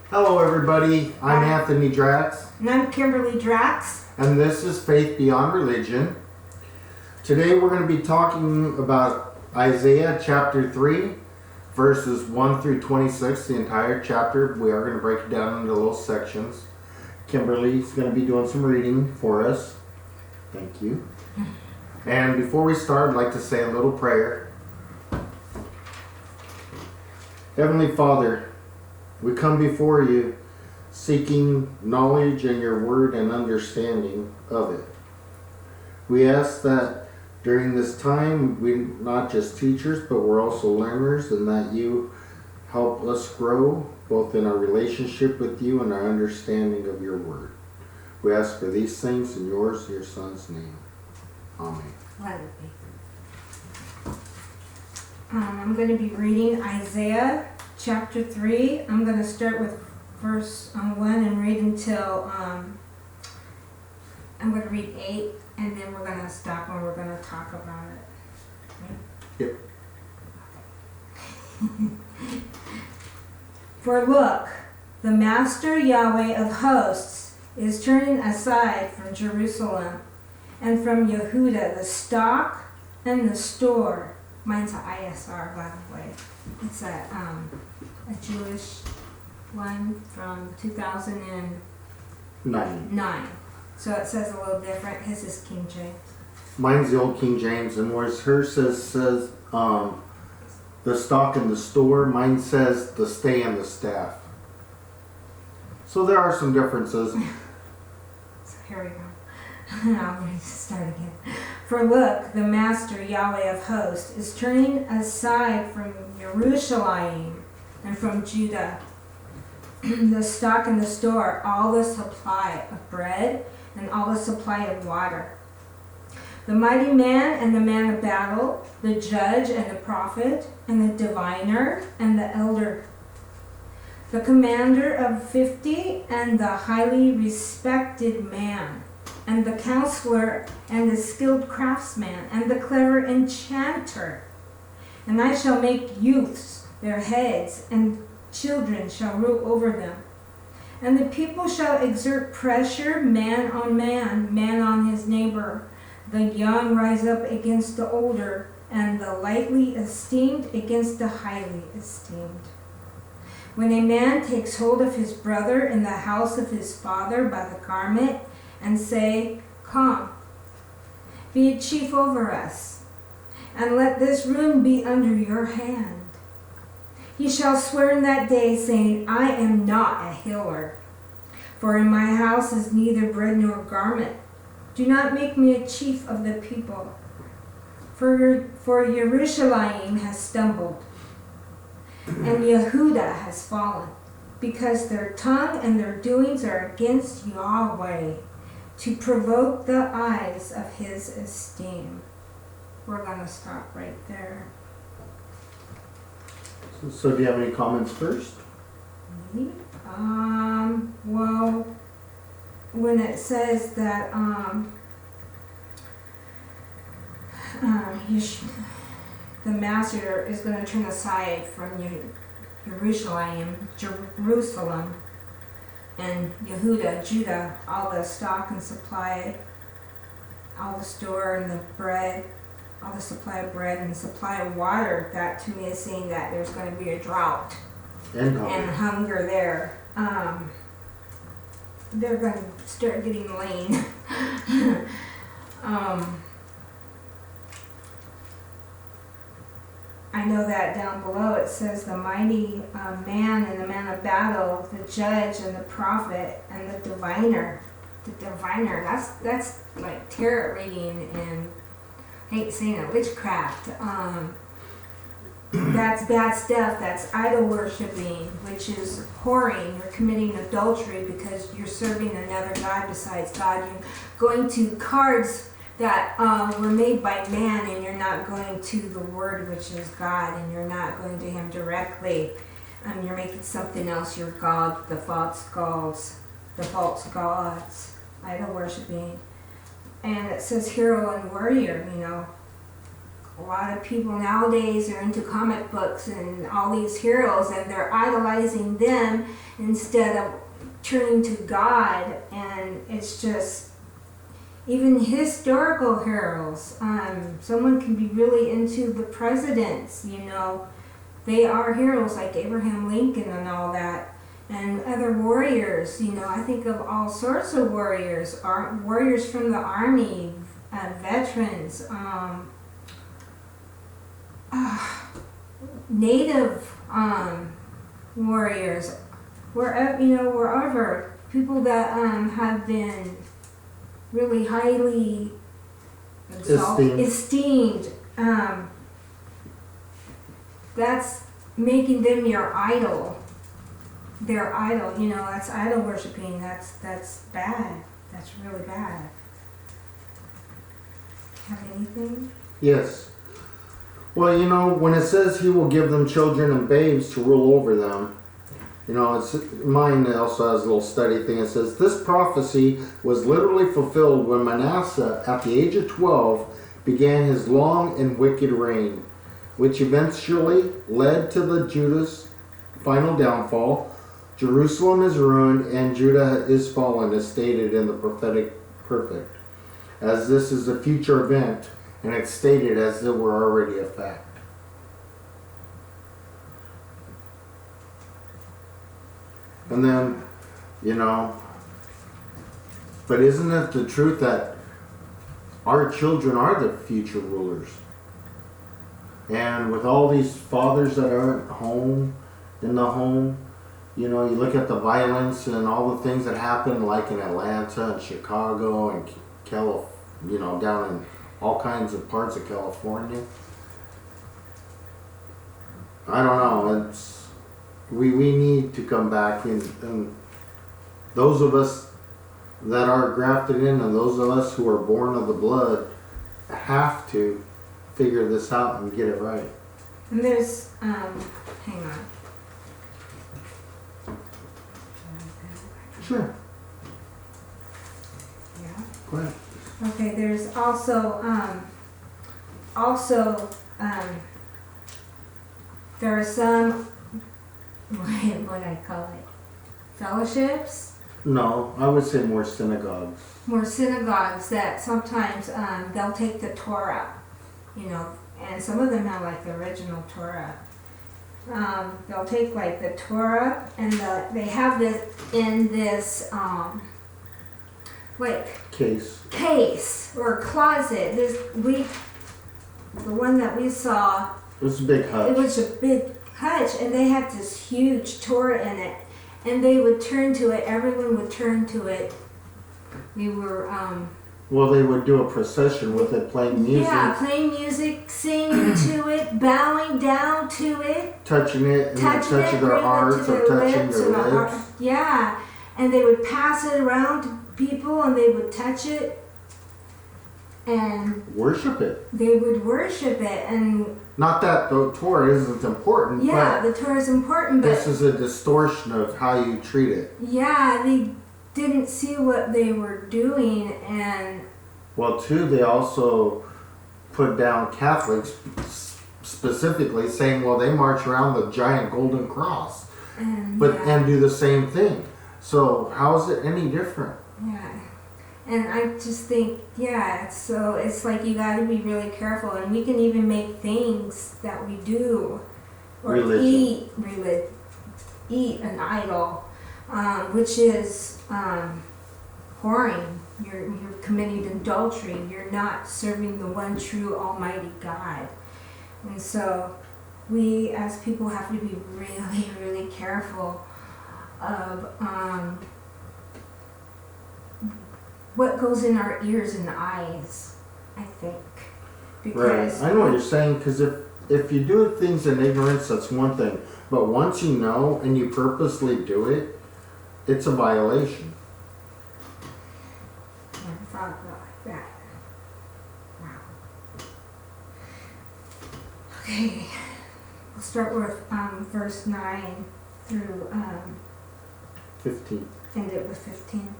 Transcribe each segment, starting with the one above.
Hello everybody, I'm Anthony Drax. And I'm Kimberly Drax. And this is Faith Beyond Religion. Today we're going to be talking about Isaiah chapter 3, verses 1 through 26, the entire chapter. We are going to break it down into little sections. Kimberly's going to be doing some reading for us. Thank you. And before we start, I'd like to say a little prayer. Heavenly Father, we come before you seeking knowledge in your word and understanding of it. We ask that during this time we're not just teachers, but we're also learners, and that you help us grow both in our relationship with you and our understanding of your word. We ask for these things in your son's name. Amen. Let it be. I'm going to be reading Isaiah chapter 3. I'm going to start with verse 1 and read until, I'm going to read 8, and then we're going to stop and we're going to talk about it. Yep. For look, the Master Yahweh of hosts is turning aside from Jerusalem and from Yehuda the stock and the store. Mine's an ISR, by the way. It's a Jewish one from 2009. So it says a little different. His is King James. Mine's the old King James, and whereas hers says the stock and the store, mine says the stay and the staff. So there are some differences. So here we go. I'm going to start again. For look, the Master Yahweh of hosts is turning aside from Jerusalem and from Judah, the stock and the store, all the supply of bread and all the supply of water. The mighty man and the man of battle, the judge and the prophet, and the diviner and the elder, the commander of 50 and the highly respected man, and the counselor and the skilled craftsman and the clever enchanter. And I shall make youths their heads, and children shall rule over them. And the people shall exert pressure, man on his neighbor. The young rise up against the older, and the lightly esteemed against the highly esteemed. When a man takes hold of his brother in the house of his father by the garment, and say, come, be a chief over us, and let this room be under your hand. He shall swear in that day, saying, I am not a healer, for in my house is neither bread nor garment. Do not make me a chief of the people, for Jerusalem has stumbled, and Yehuda has fallen, because their tongue and their doings are against Yahweh, to provoke the eyes of his esteem. We're going to stop right there. So do you have any comments first? Well, when it says that the master is going to turn aside from Jerusalem, and Yehuda, Judah, all the stock and supply, all the store and the bread, all the supply of bread and the supply of water, that to me is saying that there's going to be a drought and hunger there. They're going to start getting lean. I know that down below it says the mighty man and the man of battle, the judge and the prophet and the diviner. The diviner, that's like tarot reading and I hate saying it, witchcraft. That's bad stuff. That's idol worshiping, which is whoring. You're committing adultery because you're serving another god besides God. You're going to cards that were made by man, and you're not going to the Word, which is God, and you're not going to Him directly. You're making something else your God, the false gods, idol worshiping. And it says hero and warrior, a lot of people nowadays are into comic books and all these heroes, and they're idolizing them instead of turning to God. And it's just, even historical heroes, someone can be really into the presidents, you know. They are heroes like Abraham Lincoln and all that, and other warriors, you know. I think of all sorts of warriors, warriors from the army, veterans, native warriors, wherever, you know, wherever, people that have been really highly esteemed. That's making them your idol. Their idol, you know, that's idol worshiping. That's bad. That's really bad. Have anything? Yes. Well, you know, when it says he will give them children and babes to rule over them, you know, it's mine also has a little study thing. It says this prophecy was literally fulfilled when Manasseh, at the age of 12, began his long and wicked reign, which eventually led to the Judah's final downfall. Jerusalem is ruined and Judah is fallen, as stated in the prophetic perfect, as this is a future event, and it's stated as it were already a fact. And then, you know, but isn't it the truth that our children are the future rulers? And with all these fathers that are at home, in the home, you know, you look at the violence and all the things that happen, like in Atlanta and Chicago and you know, down in all kinds of parts of California. I don't know. It's we need to come back, and those of us that are grafted in, and those of us who are born of the blood, have to figure this out and get it right. And there's hang on. Sure. Yeah. Go ahead. Okay, there's also there are some, what do I call it? Fellowships? No, I would say more synagogues. More synagogues that sometimes they'll take the Torah, you know, and some of them have like the original Torah. They'll take like the Torah and they have this in this like case or closet. The one that we saw. It was a big hutch. It was a big hutch, and they had this huge Torah in it, and they would turn to it. Everyone would turn to it. We were. Well, they would do a procession with it, playing music. Yeah, playing music, singing to it, bowing down to it, touching it, and touching their hearts or touching their lips. Yeah, and they would pass it around to people, and they would touch it and worship it. They would worship it, and not that the Torah isn't important. Yeah, but the Torah is important, but this is a distortion of how you treat it. Yeah, they didn't see what they were doing, and well, too, they also put down Catholics specifically, saying, well, they march around the giant golden cross, and do the same thing. So how is it any different? Yeah, and I just think, so it's like you got to be really careful, and we can even make things that we do or eat an idol, which is whoring. You're committing adultery. You're not serving the one true Almighty God, and so we as people have to be really, really careful of what goes in our ears and eyes, I think. Because right. I know what you're saying, because if you do things in ignorance, that's one thing. But once you know and you purposely do it, it's a violation. I never thought about that. Wow. Okay. We'll start with verse 9 through 15. End it with 15.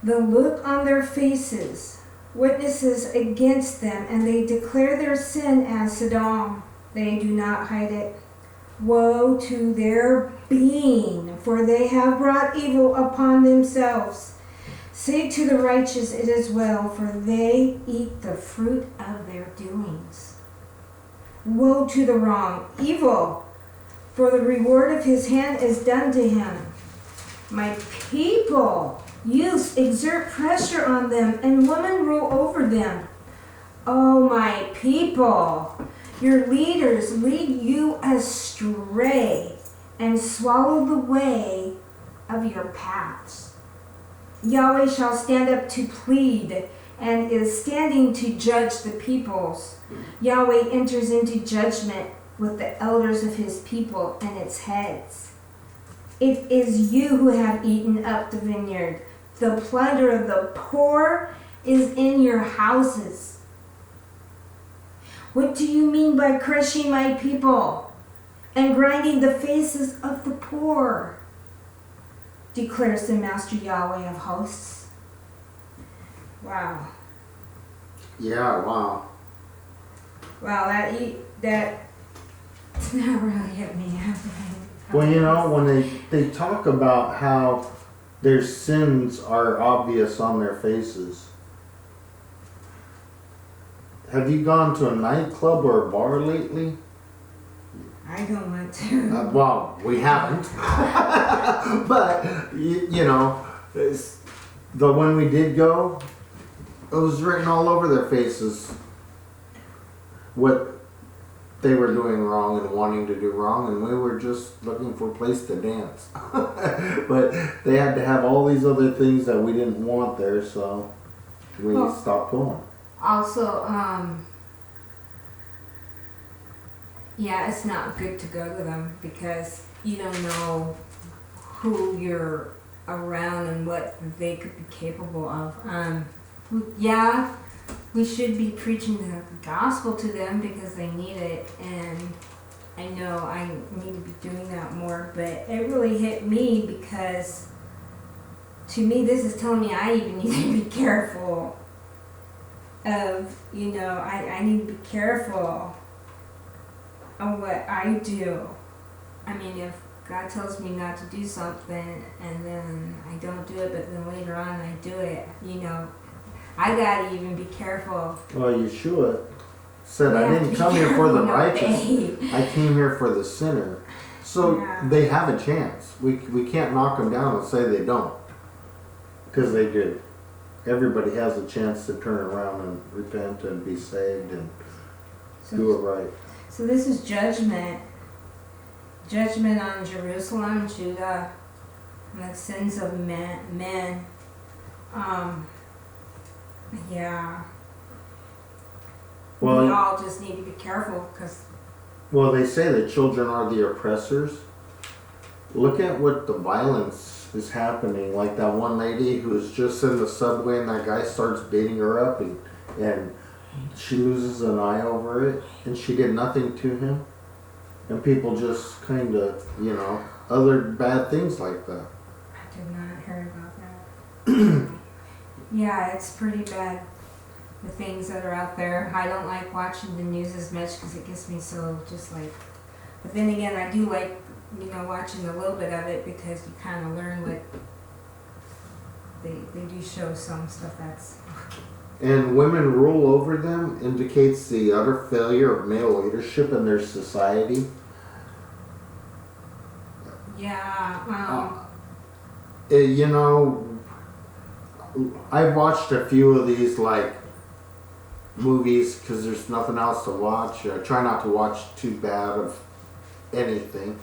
The look on their faces witnesses against them, and they declare their sin as Sodom. They do not hide it. Woe to their being, for they have brought evil upon themselves. Say to the righteous, it is well, for they eat the fruit of their doings. Woe to the wrong, evil, for the reward of his hand is done to him. My people, youths exert pressure on them, and women rule over them. Oh, my people, your leaders lead you astray and swallow the way of your paths. Yahweh shall stand up to plead and is standing to judge the peoples. Yahweh enters into judgment with the elders of his people and its heads. It is you who have eaten up the vineyard. The plunder of the poor is in your houses. What do you mean by crushing my people and grinding the faces of the poor? Declares the Master Yahweh of hosts. Wow. Yeah, wow. Wow, that really hit me. Well, you know, when they talk about how their sins are obvious on their faces. Have you gone to a nightclub or a bar lately? I don't want to. Well, we haven't. But, you know, when we did go, it was written all over their faces what they were doing wrong and wanting to do wrong, and we were just looking for a place to dance. But they had to have all these other things that we didn't want there, so we stopped going. Also, yeah, it's not good to go to them because you don't know who you're around and what they could be capable of. Yeah, we should be preaching the gospel to them because they need it, and I know I need to be doing that more, but it really hit me because to me this is telling me I even need to be careful of, you know, I need to be careful of what I do. I mean, if God tells me not to do something and then I don't do it, but then later on I do it, you know, I gotta even be careful. Well, Yeshua said, I didn't come here for the righteous. I came here for the sinner. So they have a chance. We can't knock them down and say they don't. Because they do. Everybody has a chance to turn around and repent and be saved and do it right. So this is judgment. Judgment on Jerusalem, Judah, and the sins of men. Yeah. Well, we all just need to be careful because. Well, they say that children are the oppressors. Look at what the violence is happening. Like that one lady who was just in the subway and that guy starts beating her up and she loses an eye over it and she did nothing to him. And people just kind of, you know, other bad things like that. I did not hear about that. Yeah, it's pretty bad, the things that are out there. I don't like watching the news as much because it gets me so just like, but then again, I do like, you know, watching a little bit of it because you kind of learn what they do show some stuff that's. And women rule over them indicates the utter failure of male leadership in their society. Yeah. You know, I've watched a few of these like movies because there's nothing else to watch. I try not to watch too bad of anything.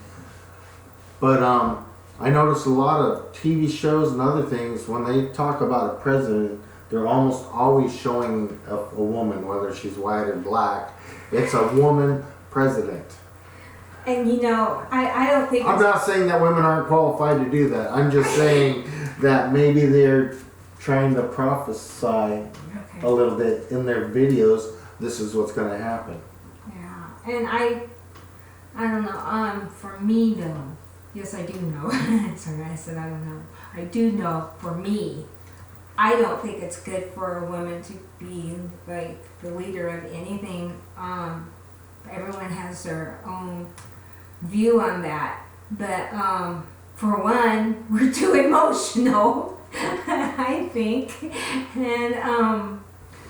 But I notice a lot of TV shows and other things, when they talk about a president, they're almost always showing a woman, whether she's white or black. It's a woman president. And you know, I don't think I'm not saying that women aren't qualified to do that. I'm just saying that maybe they're trying to prophesy a little bit in their videos. This is what's going to happen. Yeah, and I don't know. For me though, yes, I do know. Sorry, I said I don't know. I do know. For me, I don't think it's good for a woman to be like the leader of anything. Everyone has their own view on that. But for one, we're too emotional, I think. And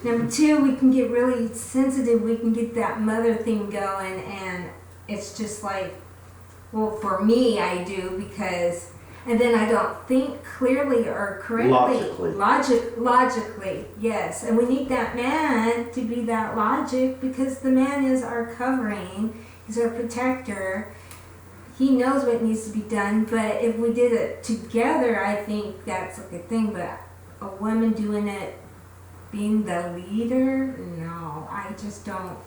number two, we can get really sensitive. We can get that mother thing going, and it's just like, well, for me, I do, because, and then I don't think clearly or correctly. Logically, yes. And we need that man to be that logic, because the man is our covering, he's our protector. He knows what needs to be done, but if we did it together, I think that's a good thing. But a woman doing it, being the leader, no, I don't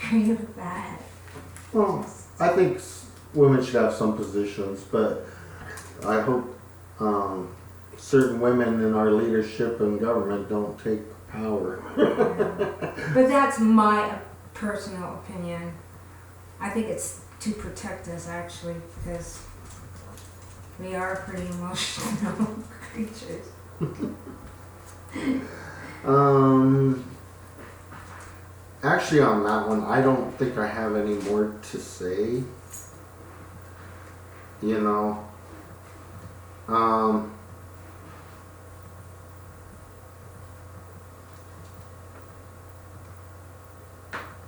agree with that. Well, I think women should have some positions, but I hope certain women in our leadership and government don't take power. But that's my personal opinion. I think it's to protect us, actually, because we are pretty emotional creatures. Actually, on that one, I don't think I have any more to say. You know,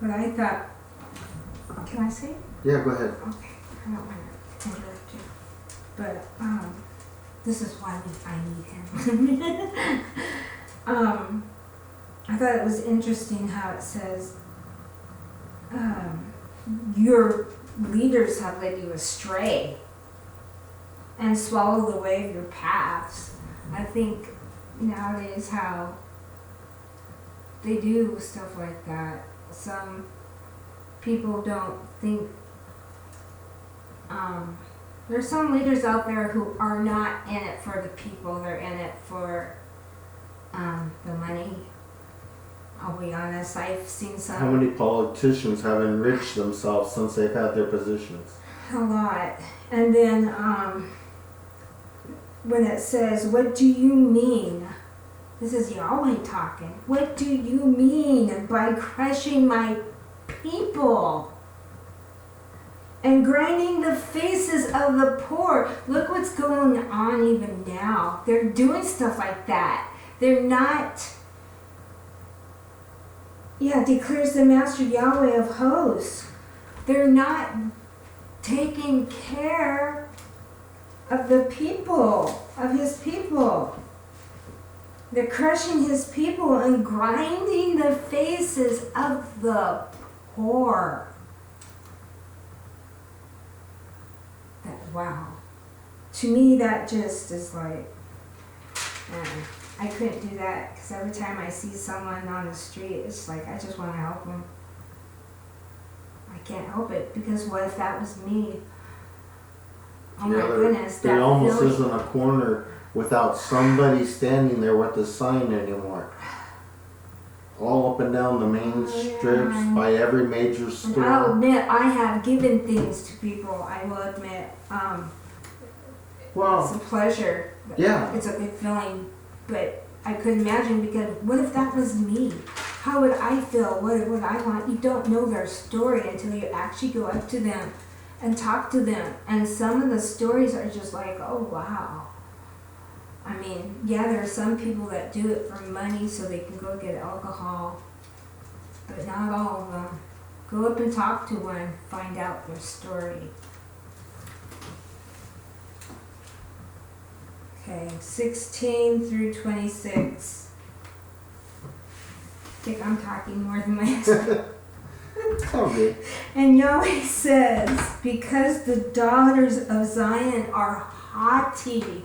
but I thought, can I say? Yeah, go ahead. Okay, I don't want to interrupt you, but this is why I need him. I thought it was interesting how it says, your leaders have led you astray and swallow the way of your paths. I think nowadays how they do stuff like that. Some people don't think, there's some leaders out there who are not in it for the people, they're in it for the money. I'll be honest, I've seen some. How many politicians have enriched themselves since they've had their positions? A lot. And then when it says, what do you mean? This is Yahweh talking. What do you mean by crushing my people and grinding the faces of the poor? Look what's going on even now. They're doing stuff like that. They're not, declares the Master Yahweh of hosts. They're not taking care of the people, of his people. They're crushing his people and grinding the faces of the poor. Wow. To me, that just is like, I couldn't do that, because every time I see someone on the street, it's like I just want to help them. I can't help it, because what if that was me? Oh my goodness, there almost feeling. isn't a corner without somebody standing there with a sign anymore. All up and down the main strips, by every major store. And I'll admit, I have given things to people. I will admit, well, it's a pleasure. Yeah. It's a good feeling, but I couldn't imagine, because what if that was me? How would I feel? What would I want? You don't know their story until you actually go up to them and talk to them. And some of the stories are just like, oh wow. I mean, yeah, there are some people that do it for money so they can go get alcohol, but not all of them. Go up and talk to one, find out their story. Okay, 16 through 26. I think I'm talking more than my husband. okay. And Yahweh says, because the daughters of Zion are haughty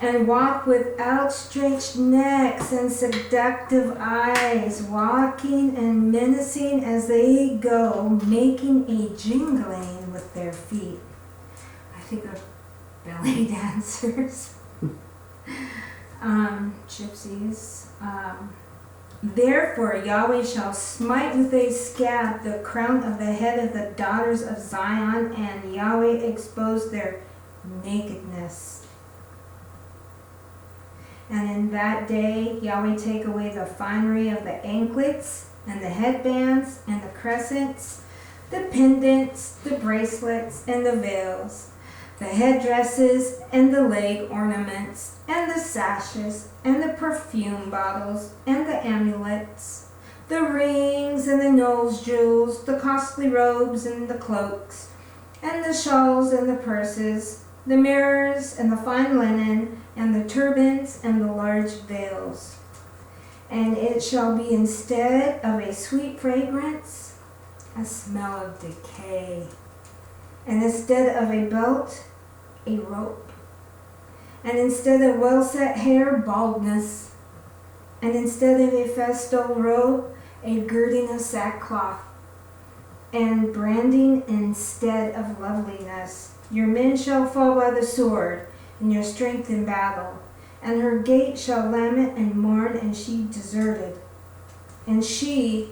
and walk with outstretched necks and seductive eyes, walking and menacing as they go, making a jingling with their feet. I think of belly dancers, gypsies. Therefore Yahweh shall smite with a scab the crown of the head of the daughters of Zion, and Yahweh expose their nakedness. And in that day Yahweh take away the finery of the anklets, and the headbands, and the crescents, the pendants, the bracelets, and the veils, the headdresses, and the leg ornaments, and the sashes, and the perfume bottles, and the amulets, the rings, and the nose jewels, the costly robes, and the cloaks, and the shawls, and the purses, the mirrors, and the fine linen, and the turbans, and the large veils. And it shall be instead of a sweet fragrance, a smell of decay, and instead of a belt, a rope, and instead of well-set hair, baldness, and instead of a festal robe, a girding of sackcloth, and branding instead of loveliness. Your men shall fall by the sword, and your strength in battle. And her gate shall lament and mourn, and she deserted. And she,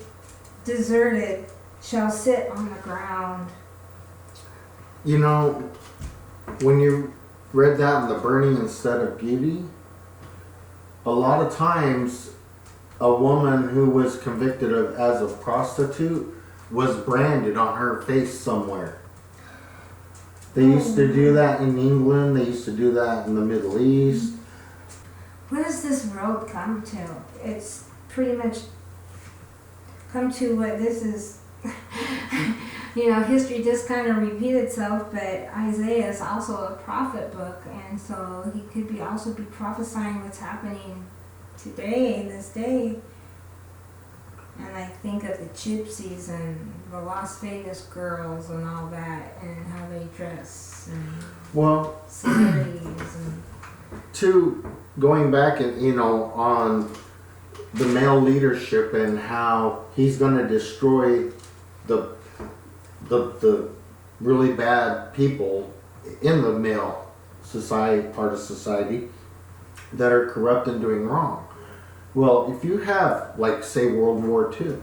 deserted, shall sit on the ground. You know, when you read that in the burning instead of beauty, a lot of times a woman who was convicted of as a prostitute was branded on her face somewhere. They used to do that in England. They used to do that in the Middle East. What does this world come to? It's pretty much come to what this is. History just kind of repeat itself, but Isaiah is also a prophet book, and so he could also be prophesying what's happening today, in this day. And I think of the gypsies and the Las Vegas girls and all that, and how they dress, and celebrities. And Going back and on the male leadership and how he's going to destroy the really bad people in the male society, part of society, that are corrupt and doing wrong. Well, if you have, like, say, World War II,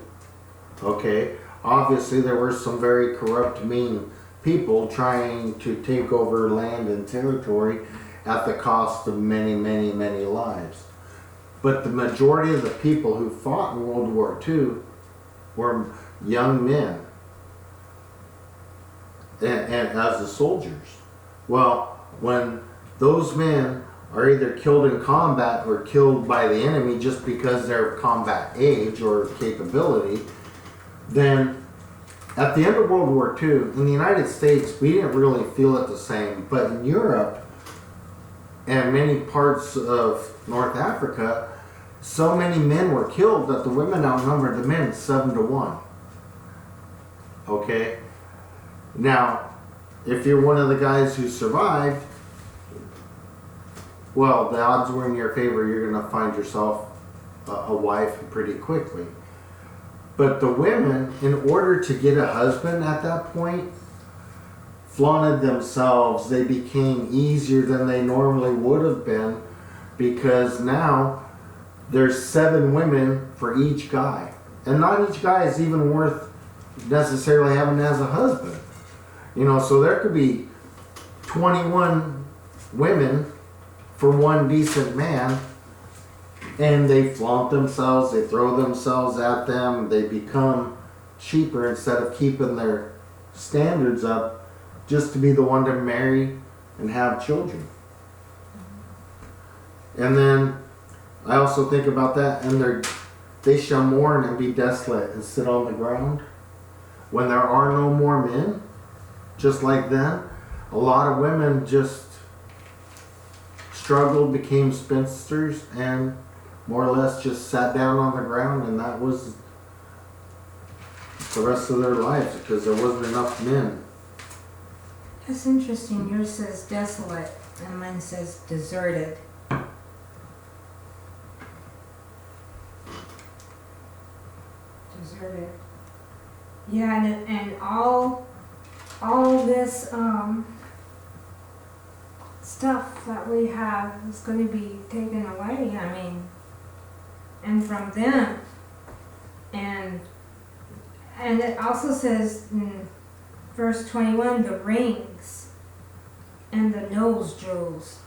okay, obviously there were some very corrupt, mean people trying to take over land and territory at the cost of many, many, many lives. But the majority of the people who fought in World War II were young men and as the soldiers. Well, when those men are either killed in combat or killed by the enemy just because they're of combat age or capability, then at the end of World War II, in the United States, we didn't really feel it the same. But in Europe and many parts of North Africa, so many men were killed that the women outnumbered the men 7-1. Okay? Now, if you're one of the guys who survived, well, the odds were in your favor. You're going to find yourself a wife pretty quickly. But the women, in order to get a husband at that point, flaunted themselves. They became easier than they normally would have been, because now there's 7 women for each guy. And not each guy is even worth necessarily having as a husband. So there could be 21 women for one decent man, and they flaunt themselves, they throw themselves at them, they become cheaper instead of keeping their standards up just to be the one to marry and have children. And then I also think about that, and they shall mourn and be desolate and sit on the ground. When there are no more men, just like then, a lot of women just struggled, became spinsters, and more or less just sat down on the ground, and that was the rest of their lives because there wasn't enough men. That's interesting. Yours says desolate, and mine says deserted. Deserted. Yeah, and all this stuff that we have is going to be taken away. And from them, and it also says in verse 21, the rings and the nose jewels.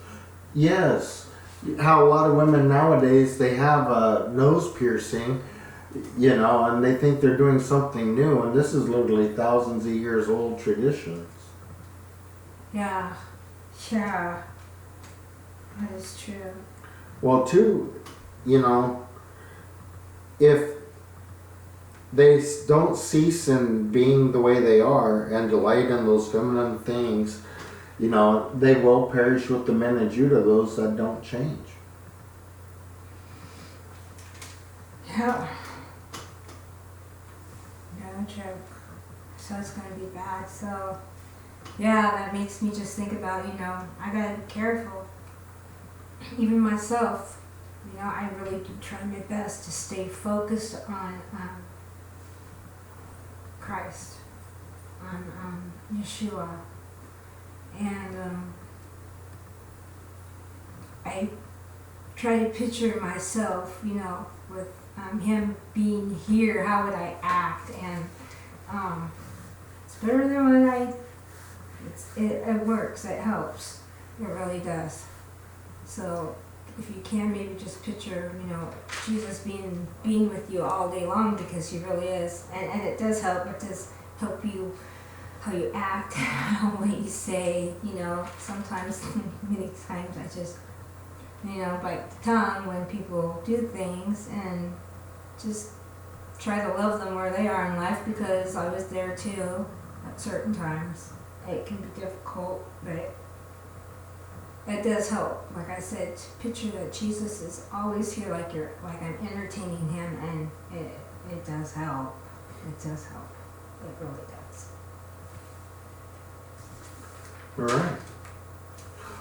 Yes, how a lot of women nowadays, they have a nose piercing, you know, and they think they're doing something new, and this is literally thousands of years old traditions. Yeah. Yeah. That is true. Well, too, you know, if they don't cease in being the way they are and delight in those feminine things, you know, they will perish with the men of Judah, those that don't change. Yeah. No joke. So it's gonna be bad. So yeah, that makes me just think about, you know, I gotta be careful. Even myself, you know, I really do try my best to stay focused on Christ, on Yeshua, and I try to picture myself, you know, with him being here. How would I act? And it's better than when it works. It helps. It really does. So if you can, maybe just picture, you know, Jesus being with you all day long, because he really is. And it does help. It does help you, how you act, what you say, you know. Sometimes, many times I just, you know, bite the tongue when people do things, and just try to love them where they are in life, because I was there too at certain times. It can be difficult, but it does help. Like I said, to picture that Jesus is always here, like I'm entertaining him, and it does help. It does help. It really does. All right.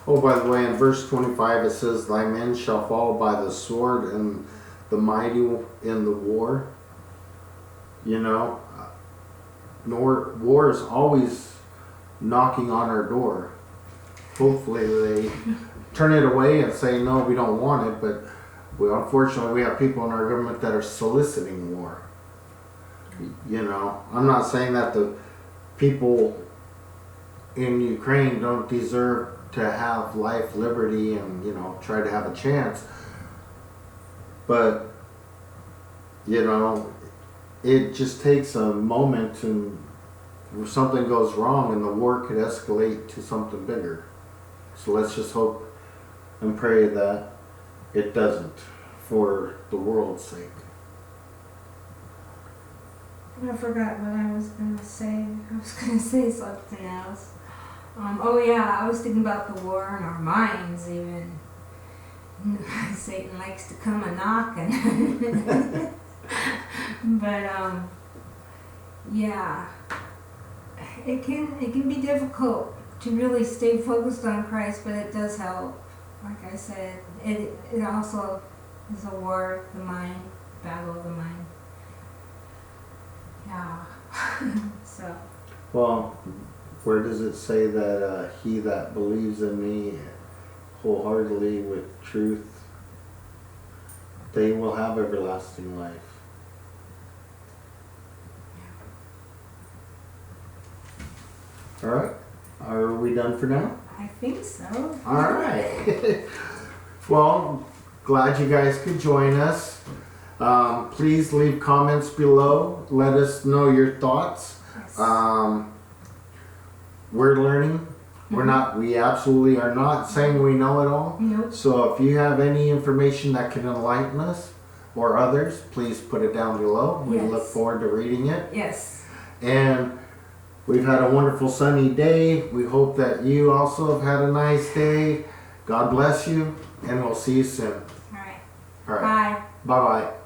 Oh, by the way, in verse 25 it says, "Thy men shall fall by the sword, and the mighty in the war." You know, war is always knocking on our door. Hopefully they turn it away and say, no, we don't want it, but unfortunately we have people in our government that are soliciting war. You know, I'm not saying that the people in Ukraine don't deserve to have life, liberty, and, you know, try to have a chance, but, you know, it just takes a moment, and if something goes wrong, and the war could escalate to something bigger. So let's just hope and pray that it doesn't, for the world's sake. I forgot what I was going to say. I was going to say something else. Oh yeah, I was thinking about the war in our minds even. Satan likes to come a knocking. But yeah, it can be difficult to really stay focused on Christ, but it does help. Like I said, it also is a war of the mind, battle of the mind. Yeah. So. Well, where does it say that he that believes in me wholeheartedly with truth, they will have everlasting life? All right. Are we done for now? I think so. All right. Well, glad you guys could join us. Please leave comments below. Let us know your thoughts. Yes. We're learning. We absolutely are not saying we know it all. Nope. So if you have any information that can enlighten us or others, please put it down below. We look forward to reading it. Yes. And we've had a wonderful sunny day. We hope that you also have had a nice day. God bless you, and we'll see you soon. All right. All right. Bye. Bye-bye.